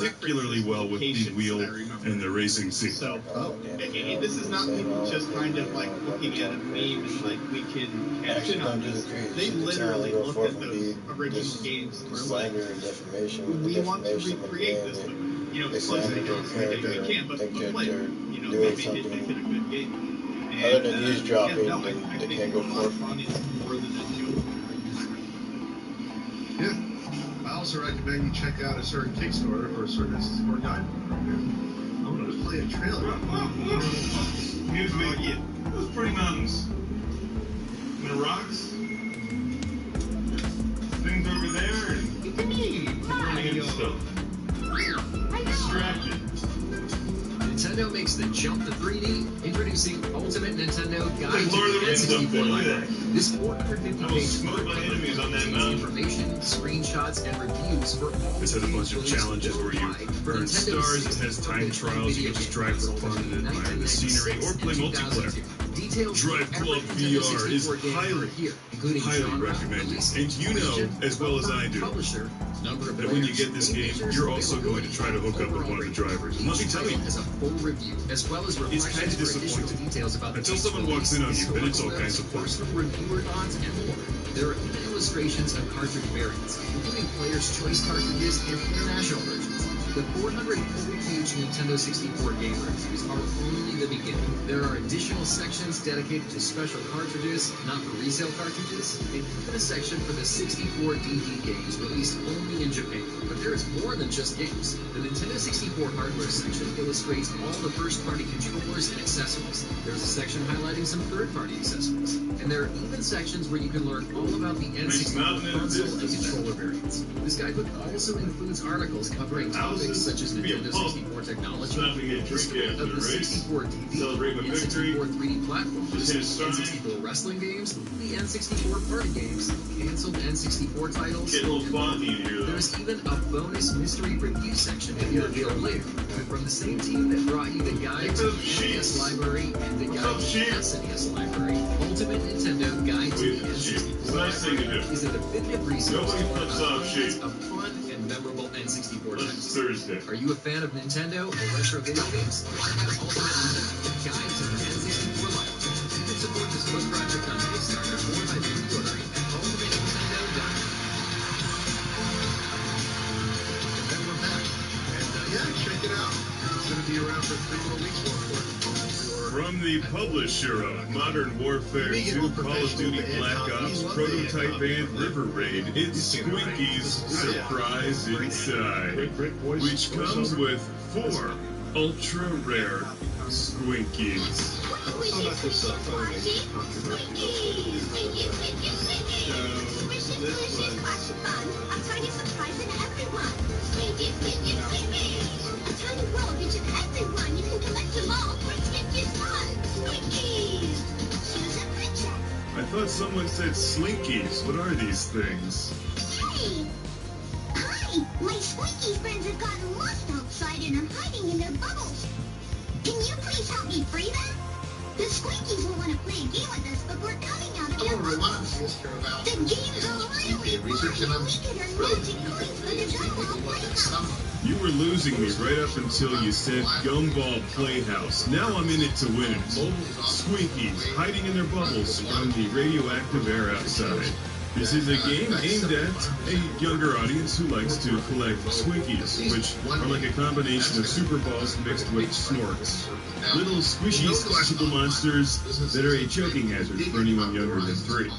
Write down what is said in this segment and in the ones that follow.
particularly well with the wheel and the racing scene. So, this is not people just kind of like looking at a meme and like we can cash in on this. They literally looked at those original games and were like, we want to recreate this, but it's like you can't but play it. Maybe make it a good game. And, other than eavesdropping, I they think can't go it's a lot of fun. It's more than a joke. Yeah. I also recommend you check out a certain Kickstarter for a certain S4 guide program. I want to play a trailer. Excuse me. Those pretty mountains. And the rocks. Things over there. And running into stuff. Distracted. Nintendo makes the jump to 3D, introducing Ultimate Nintendo Guide Like to Lord of the the Rings up there, N64 look at library. that. This I will 450-page smoke my enemies on that mountain. information, screenshots, and reviews for all This has a bunch of challenges where you earn stars, it has time trials, you can just drive for fun and admire the scenery, or play multiplayer. Drive Club VR is highly recommended. And you know, as well as I do, that when you get this game, you're also going to try to hook up with one of the drivers. And let me tell you, it's kind of disappointing. Until someone walks in on you, then it's all kinds of fun. There are even illustrations of cartridge variants, including player's choice cartridges and international versions. The 440-page Nintendo 64 game reviews are only the beginning. There are additional sections dedicated to special cartridges, not for resale cartridges, and even a section for the 64 DD games released only in Japan. But there is more than just games. The Nintendo 64 hardware section illustrates all the first-party controllers and accessories. There's a section highlighting some third-party accessories. And there are even sections where you can learn all about the N64 console and controller variants. This guidebook also includes articles covering topics such as Nintendo 64 technology, the story of the 64 DD, N64 3D platforms, N64 wrestling games, the N64 party games, canceled N64 titles. There's even a bonus mystery review section that you'll reveal later from the same team that brought you the guide to the NES library and the guide to the SNES library. Ultimate Nintendo Guide to the N64 library is a definitive resource for a fun and memorable N64 titles. Are you a fan of Nintendo or retro video games? Check out Ultimate Nintendo Guide to the N64 library. You can support this book project on Kickstarter or by pre-ordering at ultimatenintendo.com. And then we're back. And check it out. It's going to be around for 3 more weeks more for From the publisher of Modern Warfare 2, Call of Duty Black Ops, Prototype, and River Raid, it's Squinky's Surprise Inside, which comes with 4 ultra-rare Squinkies. I thought someone said Slinkies. What are these things? Hey! Hi! My Squinkies friends have gotten lost outside and are hiding in their bubbles. Can you please help me free them? The Squinkies will want to play a game with us, but we're coming out of their bubbles. The game's a really fun. We could earn magic coins for the Gumball Playhouse. You were losing me right up until you said Gumball Playhouse. Now I'm in it to win it. Squinkies hiding in their bubbles from the radioactive air outside. This is a game aimed at a younger audience who likes to collect Squinkies, which are like a combination of Super Balls mixed with Snorks. Little squishy, squashable monsters that are a choking hazard for anyone younger than 3.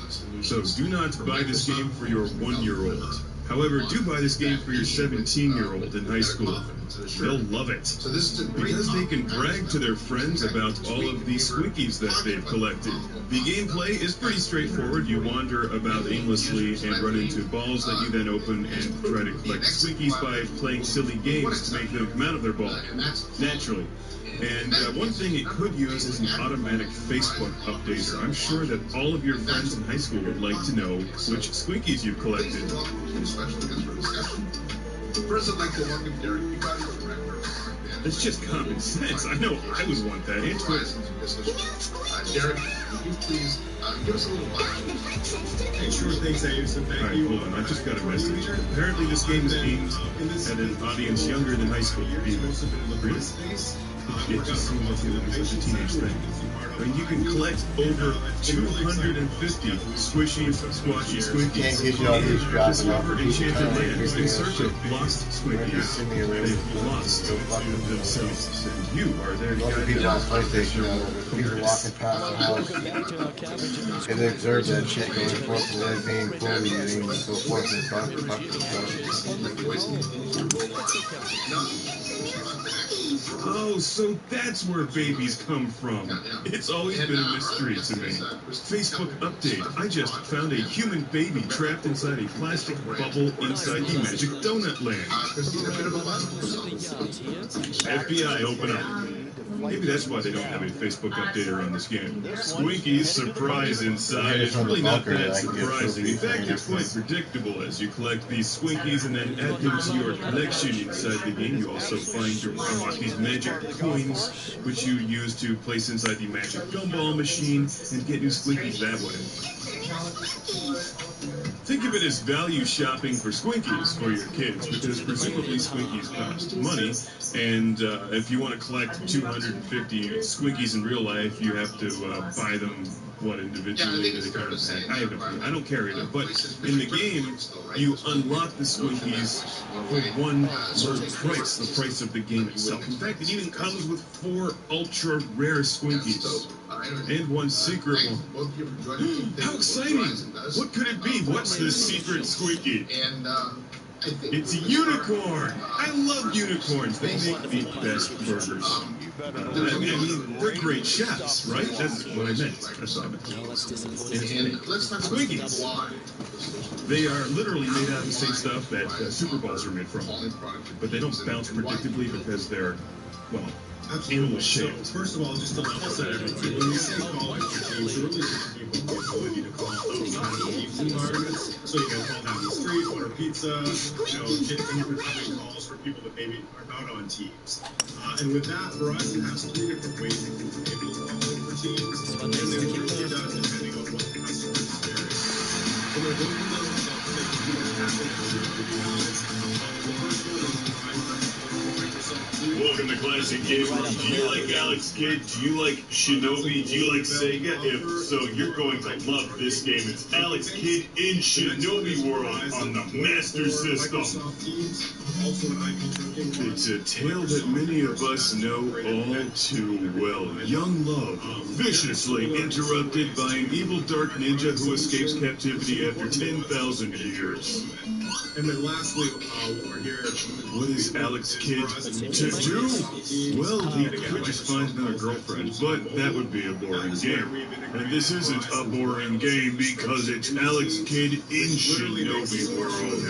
So do not buy this game for your 1-year-old. However, do buy this game for your 17-year-old in high school. They'll love it. Because they can brag to their friends about all of the Squinkies that they've collected. The gameplay is pretty straightforward. You wander about aimlessly and run into balls that you then open and try to collect Squinkies by playing silly games to make them come out of their ball, naturally. And one thing it could use is an automatic Facebook updater. I'm sure that all of your friends in high school would like to know which Squinkies you've collected. That's just common sense. I know I would want that. And Twitter. Derek, would you please Give us a little God, the princess to Hey, sure thanks, Ace. Thank you. Hold on, I just got a message. Apparently this game is aimed at an audience younger than high school. Really? It just seems like it was such a teenage thing. I mean, you can collect over 250 squishy, squashy squinkies. Discover enchanted lands in search of lost squinkies. They've lost themselves, and you are there to guide them. People walking past the house, and they observe that shit going forth and then being fully eating and so forth and talk Oh, so that's where babies come from. It's always been a mystery to me. Facebook update. I just found a human baby trapped inside a plastic bubble inside the Magic Donut Land. FBI, open up. Maybe that's why they don't have a Facebook update around this game. Squinky's surprise inside is really not that surprising. In fact, it's quite predictable as you collect these Squinkies and then add them to your collection inside the game. You also find your unlock these magic coins, which you use to place inside the magic gumball machine and get new Squinkies that way. Think of it as value shopping for Squinkies for your kids, because presumably Squinkies cost money, and if you want to collect 250 Squinkies in real life, you have to buy them, individually? I don't carry them, but in the game, you unlock the Squinkies for one price, the price of the game itself. In fact, it even comes with 4 ultra rare Squinkies. And one secret one. How exciting! What could it be? What's the secret Squinky? It's a unicorn! I love unicorns. They make the best burgers. I mean, they're great chefs, right? That's what I meant. That's what I meant. Squinkies. They are literally made out of the same stuff that Super Balls are made from. But they don't bounce predictably because they're, well, animal shaped. First of all, just to level set everything, when you say call extra teams, you're really talking about the ability to call outside of teams environments. So you can call down the street, order pizza, get incoming calls for people that maybe are not on teams. And with that, Verizon has 3 different ways that you can be able to call in for teams, and they really does depending on what the customer experience. So they're going to know that they can do what's happening to you guys. The first one is Welcome to Classic Gamers. Do you like Alex Kidd? Do you like Shinobi? Do you like Sega? If so, you're going to love this game. It's Alex Kidd in Shinobi World on the Master System. It's a tale that many of us know all too well. Young love, viciously interrupted by an evil dark ninja who escapes captivity after 10,000 years. And then lastly, we're here. What is Alex Kidd to do? Well, he could just find another girlfriend, but that would be a boring game. And this isn't a boring game because it's Alex Kidd in Shinobi World.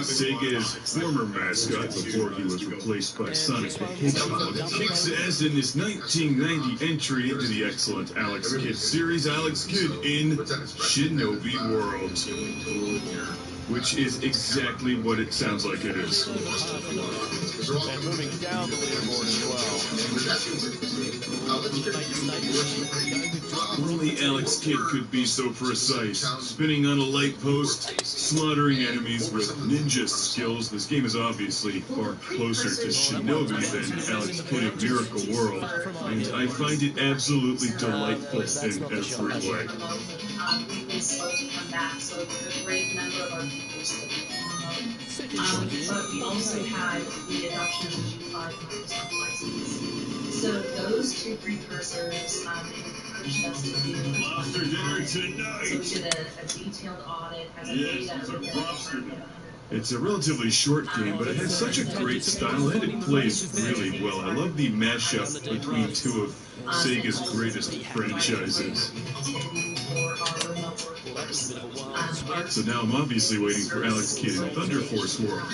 Sega's former mascot before he was replaced by Sonic the Hedgehog kicks ass in his 1990 entry into the excellent Alex Kidd series, Alex Kidd in Shinobi World, which is exactly what it sounds like it is. And moving down the leaderboard as well. Only Alex Kidd could be so precise. Spinning on a light post, slaughtering enemies with ninja skills. This game is obviously far closer to Shinobi than Alex Kidd of Miracle World, and I find it absolutely delightful in every way. We've been slow to come back, so a great number of our people still but we also had the adoption of the G5 Microsoft license. So those 2 precursors encouraged us to do Lobster dinner tonight! So we did a detailed audit as a beta. It's a relatively short game, but it has such a great style, and it plays really well. I love the mashup between 2 of Sega's greatest franchises. So now I'm obviously waiting for Alex Kidd in Thunder Force World.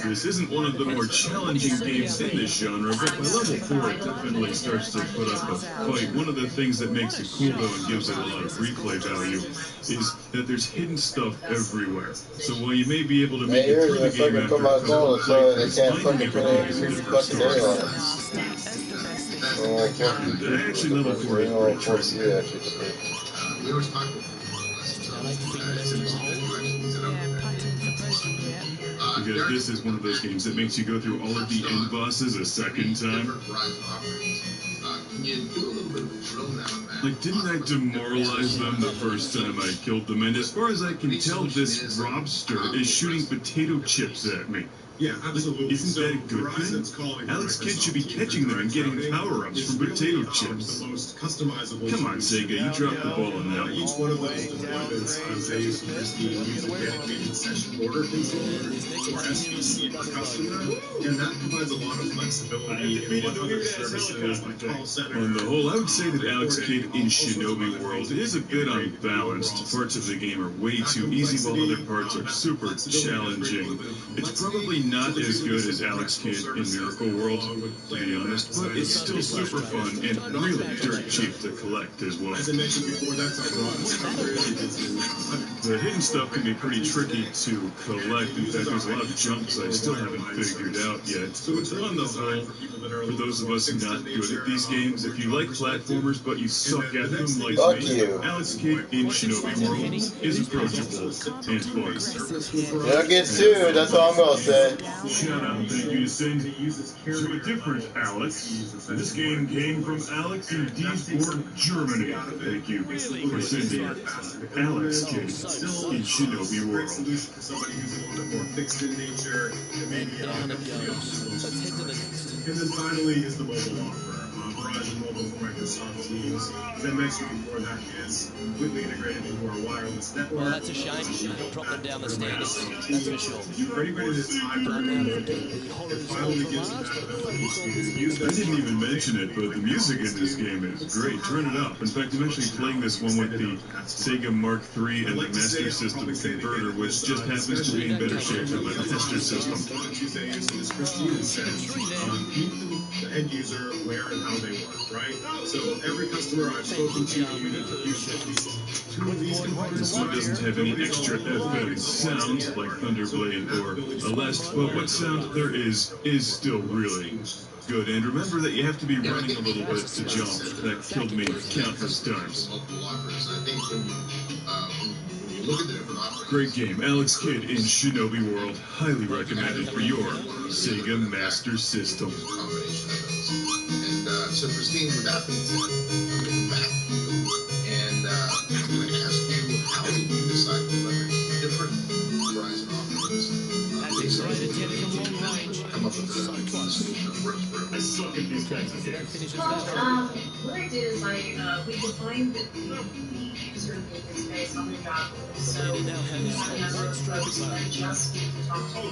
This isn't one of the more challenging games in this genre, but by level 4 it definitely starts to put up a fight. One of the things that makes it cool, though, and gives it a lot of replay value, is that there's hidden stuff everywhere. So while you may be able to make it through the game after a couple of playthroughs, finding everything is a different story. Actually, level 4 is pretty tricky. We always talk about Because this is one of those games that makes you go through all of the end bosses a second time. Like, didn't I demoralize them the first time I killed them? And as far as I can tell, this Robster is shooting potato chips at me. Yeah, absolutely. Isn't that a good thing? Alex Kidd should be catching them and getting power-ups from potato chips. The most customizable. Come on, Sega, you dropped the ball on that Each one. one of those deployments allows you to just use a dedicated session order controller or SBC per customer, and that provides a lot of flexibility in what other services like call center. On the whole, I would say that Alex Kidd in Shinobi World is a bit unbalanced. Parts of the game are way too easy, while other parts are super challenging. It's probably not as good as Alex Kidd in Miracle World, to be honest, but it's still super fun and really dirt cheap to collect as well. As I mentioned before, that's a lot. The hidden stuff can be pretty tricky to collect. In fact, there's a lot of jumps I still haven't figured out yet. But on the whole, for those of us not good at these games, if you like platformers but you suck at them like me, Alex Kidd in Shinobi World is approachable and fun. You'll get sued, that's all I'm gonna say. Shout out, thank you to send to a different Alex. This game came from Alex in Duisburg, Germany. Thank you for sending Alex Kidd in Shinobi World. Solution for somebody who's a little bit more fixed in nature, and maybe and then finally is the mobile offer. Verizon Mobile for Microsoft Teams. As I mentioned before, that is completely integrated into our wireless network. Well, that's a shame. Don't drop them down the standards. That's for sure. For anybody that's hybrid, it finally gives them that ability to use I didn't even mention it, but the music in this game is great. Turn it up. In fact, I'm actually playing this one with the Sega Mark III and the Master System converter, which just happens to be in better shape than my Master System. As Christine said, the end user where and how they work, right? So every customer I've spoken to, you need to use at least 2 of these components. This one doesn't have any extra FM sound like Thunderblade or Celeste, but what sound there is still really good. And remember that you have to be running a little bit to jump. That killed me countless times. Great game. Alex Kidd in Shinobi World. Highly recommended for your Sega Master System. And so Christine, with that being said, I'm getting back to you, and I'm going to ask you, how did you decide to leverage different Verizon offerings? Come up with a solution that works for everyone. I suck at these kinds of games. Well, what I did is we defined the user interface based on the job role. So we have a number of folks that just need to talk to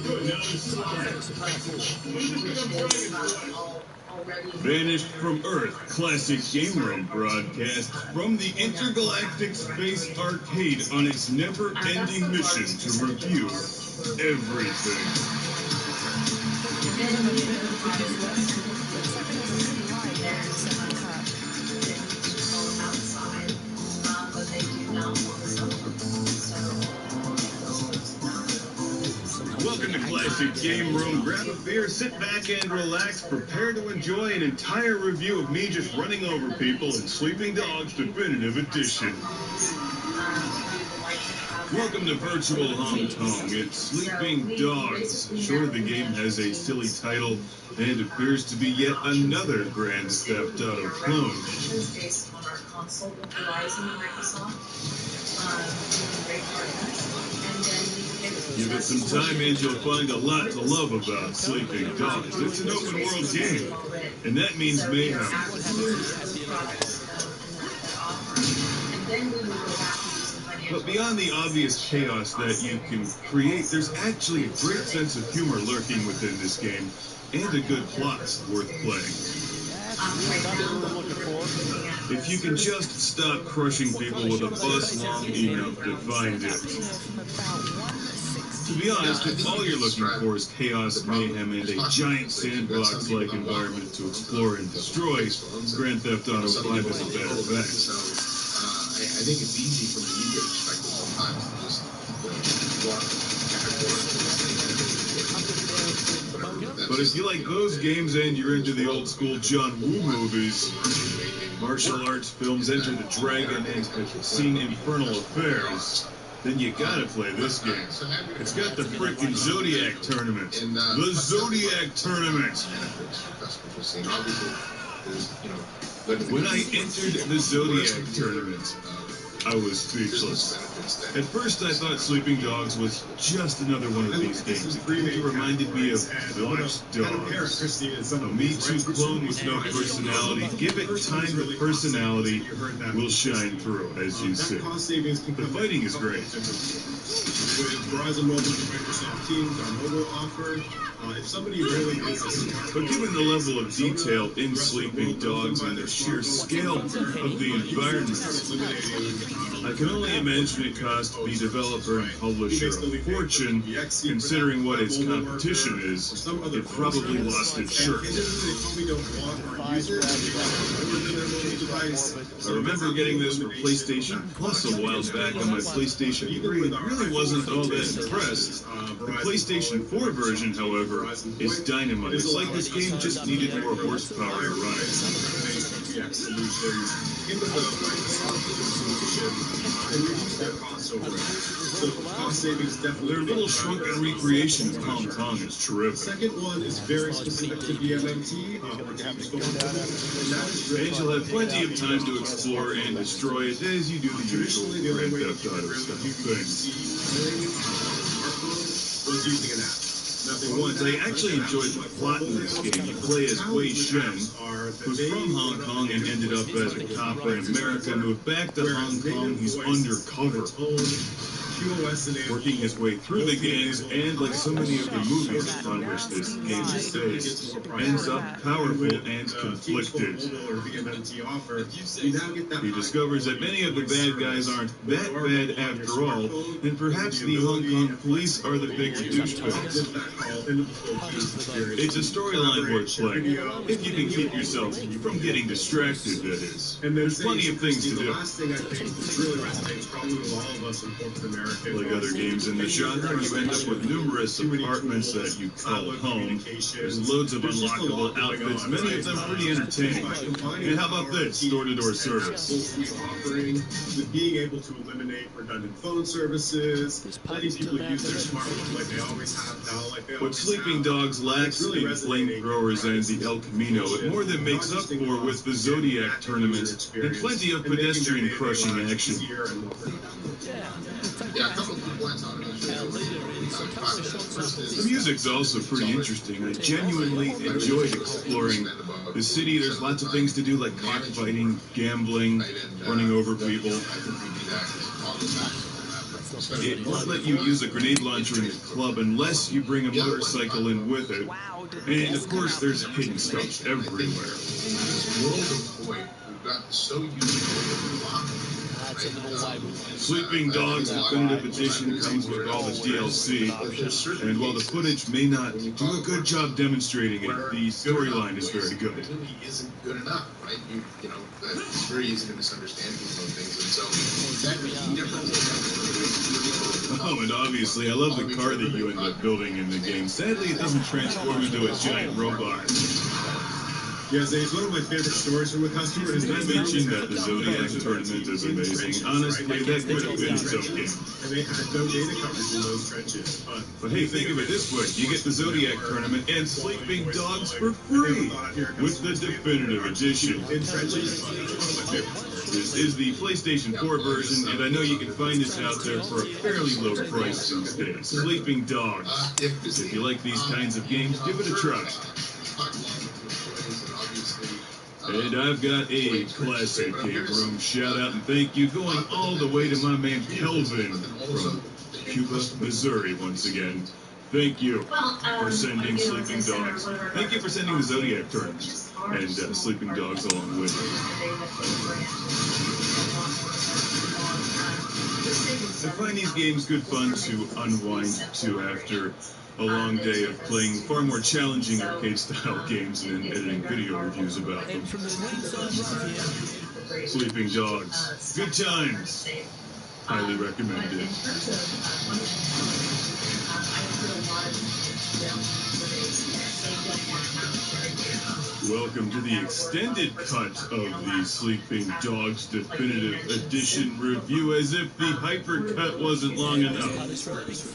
Vanished from Earth, classic game room broadcast from the intergalactic space arcade on its never-ending mission to review everything. Welcome to Classic Game Room. Grab a beer, sit back and relax. Prepare to enjoy an entire review of me just running over people in Sleeping Dogs Definitive Edition. Welcome to Virtual Hong Kong. It's Sleeping Dogs. Sure, the game has a silly title and appears to be yet another Grand Theft Auto clone. Based on our console with Verizon and Microsoft. Great partners. Give it some time and you'll find a lot to love about Sleeping Dogs. It's an open world game, and that means mayhem. But beyond the obvious chaos that you can create, there's actually a great sense of humor lurking within this game, and a good plot worth playing. If you can just stop crushing people with a bus long enough to find it. To be honest, if all you're looking for is chaos, mayhem, and a giant sandbox-like environment to explore and destroy, Grand Theft Auto 5 is a better bet. I think it's easy from the media perspective sometimes to just walk But But if you like those games and you're into the old school John Woo movies, martial arts films, Enter the Dragon, and have seen Infernal Affairs, then you gotta play this game. It's got the frickin' Zodiac Tournament. The Zodiac Tournament! When I entered the Zodiac Tournament, I was speechless. At first, I thought Sleeping Dogs was just another one of these games. It reminded me of Watch Dogs, a Me Too clone with no personality. Give it time, the personality will shine through, as you see. The fighting is great. With Verizon Mobile and Microsoft Teams, our mobile offer, if somebody really is a smart... But given the level of detail in Sleeping Dogs and the sheer scale of the environment, I can only imagine it cost the developer and publisher a fortune, considering what its competition is. It probably lost its shirt. I remember getting this for PlayStation Plus a while back on my PlayStation 3 and really wasn't all that impressed. The PlayStation 4 version, however, is dynamite. It's like this game just needed more horsepower to run it. Their little shrunken recreation of Hong Kong is terrific. Second one is very specific to the MMT. And you'll have plenty of time to explore and destroy it as you do the usual Grand Theft Auto style things. Was using an app. Once I actually enjoyed the plot in this game. You play as Wei Shen, who's from Hong Kong and ended up as a cop in America, and moved back to Hong Kong. He's undercover, working his way through the gangs, and like so many of the movies upon which this game is based, ends up powerful and conflicted. He discovers that many of the bad guys aren't that bad after all, and perhaps the Hong Kong police are the bigger douchebags. It's a storyline worth playing, if you can keep yourself from getting distracted, that is. And there's plenty of things to do. Like other games in the genre, you end up with numerous apartments that you call home. There's loads of unlockable outfits, many of them pretty entertaining. And how about this, door-to-door service? With being able to eliminate redundant phone services, letting people use their smartphones like they always have now, like they What always Sleeping Dogs lacks in flamethrowers and the El Camino, it more than makes up for with the Zodiac Tournament and plenty of pedestrian-crushing action. The music's also pretty interesting. I genuinely enjoyed exploring the city. There's lots of things to do, like cockfighting, gambling, running over people. It won't let you use a grenade launcher in the club unless you bring a motorcycle in with it. And of course, there's hidden stuff everywhere. Sleeping Dogs Definitive Edition comes with all the DLC, and while the footage may not do a good job demonstrating it, the storyline is very good. The movie isn't good enough, right? You know, it's very easy to misunderstand people and things, and so that difference. Oh, and obviously, I love the car that you end up building in the game. Sadly, it doesn't transform into a giant robot. Yes, it's one of my favorite stories from a customer. Did I mention that the Zodiac Tournament is amazing? Honestly, that could have been its own game. And they had no data coverage in those trenches. But hey, think of it this way. You get the Zodiac Tournament and Sleeping Dogs for free with the Definitive Edition. This is the PlayStation 4 version, and I know you can find this out there for a fairly low price these days. Sleeping Dogs. If you like these kinds of games, give it a try. And I've got a classic game room shout out and thank you going all the way to my man Kelvin from Cuba, Missouri once again. Thank you for sending Sleeping Dogs. Thank you for sending the Zodiac Tournament and Sleeping Dogs along with it. I find these games good fun to unwind to after a long day of playing far more challenging arcade-style games and then editing video reviews about them. Sleeping Dogs. Good times. Highly recommended. Welcome to the extended cut of the Sleeping Dogs Definitive Edition review, as if the hypercut wasn't long enough.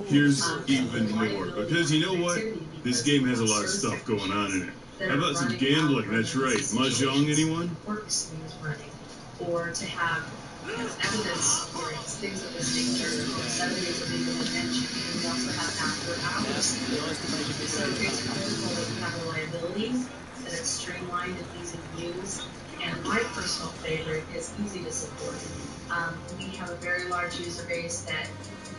Here's even more, because you know what? This game has a lot of stuff going on in it. How about some gambling? That's right. Mahjong, anyone? Or to have kind of evidence hearings, things of this nature, 7 days of legal detention, and we also have after hours. So it's critical that we have reliability, that it's streamlined and easy to use, and my personal favorite is easy to support. We have a very large user base that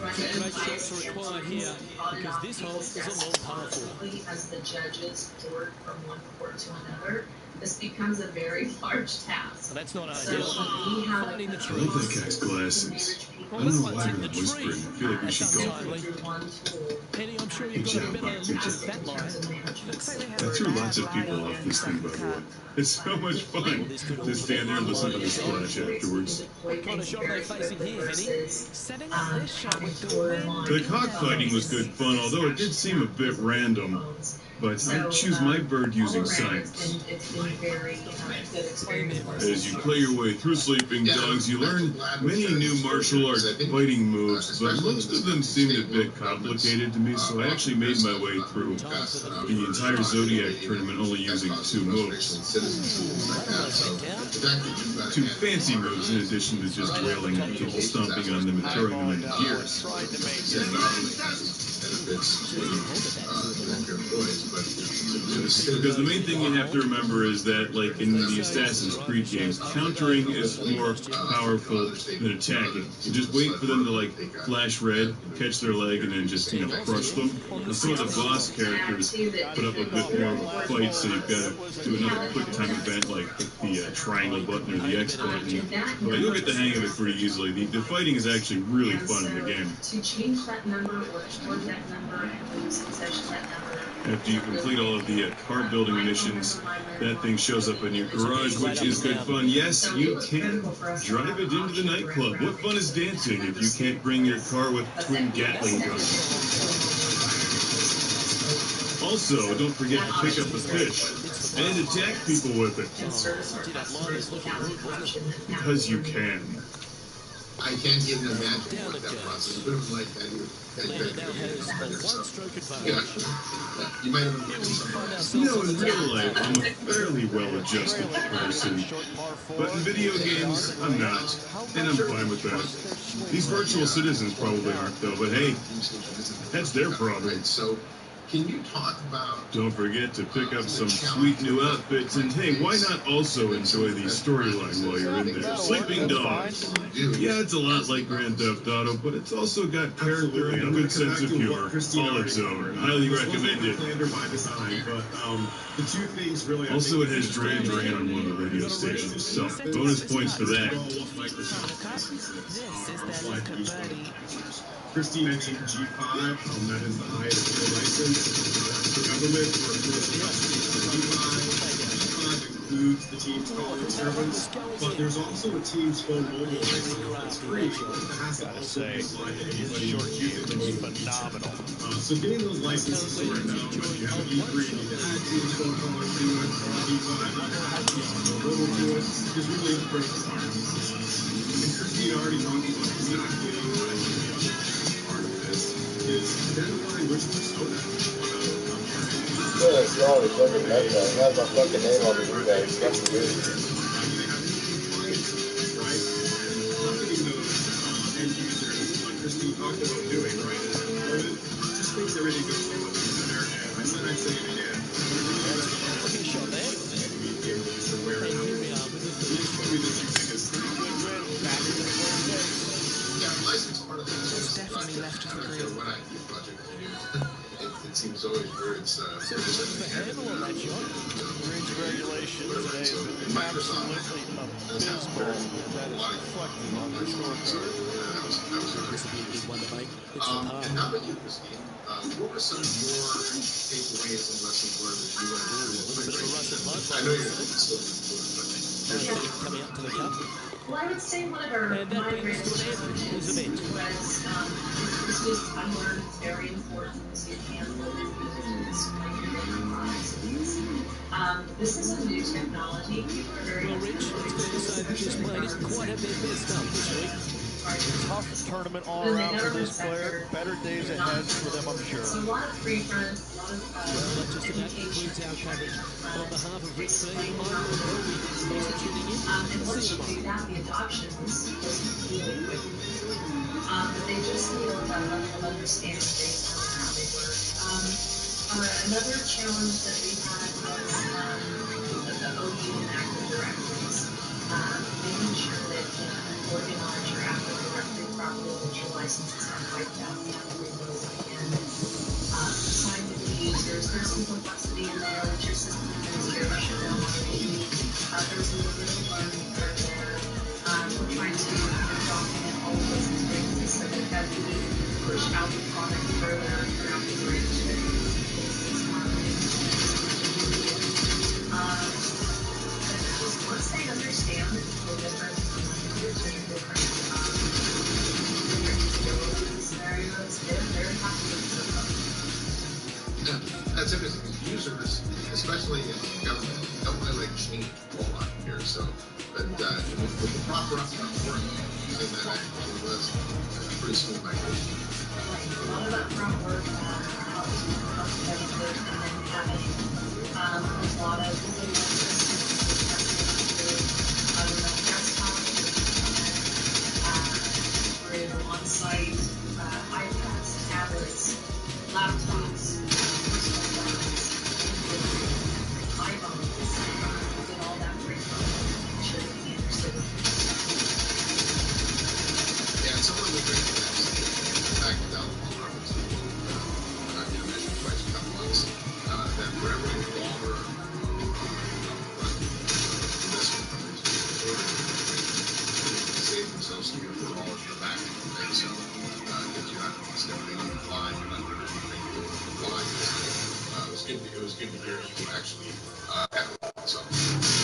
runs bias on and off people's desks constantly as the judges port from one court to another. This becomes a very large task. Well, that's not So ideal. when we have I love that guy's glasses. I don't know why they're whispering. I feel like we should go for it. Penny, I'm sure you've got a better look at that line. I threw lots of people off this thing, by the way. It's so much fun to stand there and listen to the splash afterwards. What kind of shot are they facing here, Penny? Setting up this shot with the wind. The cockfighting was good fun, although it did seem a bit random. But I'd choose my bird using science. As you play your way through Sleeping Dogs, you learn many new martial arts fighting moves, but most of them seemed a bit complicated to me, so I actually made my way through the entire Zodiac tournament only using 2 moves. 2 fancy moves in addition to just wailing on people, stomping on them, and throwing them into gears. Because the main thing you have to remember is that, like in the Assassin's Creed games, countering is more powerful than attacking. You just wait for them to like flash red, catch their leg, and then just crush them. And some of the boss characters put up a bit more of a fight, so you've got to do another quick time event like the triangle button or the X button. But you'll get the hang of it pretty easily. The fighting is actually really fun in the game. To change that number or toward that number and lose possession of that number. After you complete all of the car building missions, that thing shows up in your garage, which is good fun. Yes, you can drive it into the nightclub. What fun is dancing if you can't bring your car with twin Gatling guns? Also, don't forget to pick up the fish and attack people with it. Because you can. I can't even imagine what that process would have like that. You might have in real life, I'm a fairly well-adjusted person. But in video games, I'm not. And I'm fine with that. These virtual citizens probably aren't, though. But hey, that's their problem. So, can you talk about... Don't forget to pick up some sweet new outfits, and hey, why not also enjoy the storyline while you're in there? Sleeping Dogs. Yeah, it's a lot like Grand Theft Auto, but it's also got character and a good sense of humor. All its own. Highly recommended. Also, it has Duran Duran on one of the radio stations, so bonus points for that. Christine mentioned G5, that is the highest tier license for government for G5 includes the Teams calling servants, but there's also a Teams phone mobile license that's free that has to also be applied to anybody who's using the mobile phenomenal. So getting those licenses sorted out, when you have E3, you need to add Teams phone calling to it, G5, mobile to it, is really the critical part. And Christine already talked about exactly is identifying which persona it's all the fucking meth. It has my fucking name on the eBay. It's fucking weird. End users, like Christine talked about doing, right? Just makes everything go so much better. And I said I'd say it again. Definitely left of the group. What I do project to do. It seems always where it's So what's the handle on that, John? Bridge regulation today has been absolutely abysmal, and that is reflected on the scorecard. This will be a big one to make. It's And how about you, Christine? What were some of your takeaways and lessons learned as you went through? I know you're still coming up to the cup. Well, I would say one of my greatest challenges was it's just I learned it's very important to handle users with display your processes. This is a new technology. People are very Well, Rich, it's fair to say that this player didn't quite have their best stuff this week. Tough tournament all around for this player. Better days ahead for them, I'm sure. So a lot of free front, a lot of Well, that just about concludes our coverage. On behalf of Rich B, I'm Will Welby. Thanks for tuning in. and See once you you do tomorrow. that, the adoption was really quick. But they just need a level of understanding based on how they work. Another challenge that we had was the OU and Active Directories. Making sure that you organize your Active Directory properly, that your licenses aren't wiped out, you have to reload them again. Assign new users. There's some complexity in there that your system administrator should know how to do. There's a little bit of a learning curve there. We're trying to document all of those experiences so that as we push out the product further throughout the branch, that it's marketing but just once they understand the different features and the different scenarios, they're happy with the system. That's interesting. Users, especially in government, don't really change a whole lot here. So, but with the proper upfront work, using that actually was a pretty smooth migration. A lot of upfront work helps benefit, and then having a lot of remote desktop, through on-site iPads, tablets, laptops, personal phones, iPhones, get all that free from make sure that you understood it. Yeah, and some of the great things, in fact, down the apartments, you mentioned twice a couple months, that for every dollar investment from these save themselves $3 or $4 in the back, right? So, because you're not stepping on the line, you're not doing anything to comply. It was good to hear you actually echo that. So.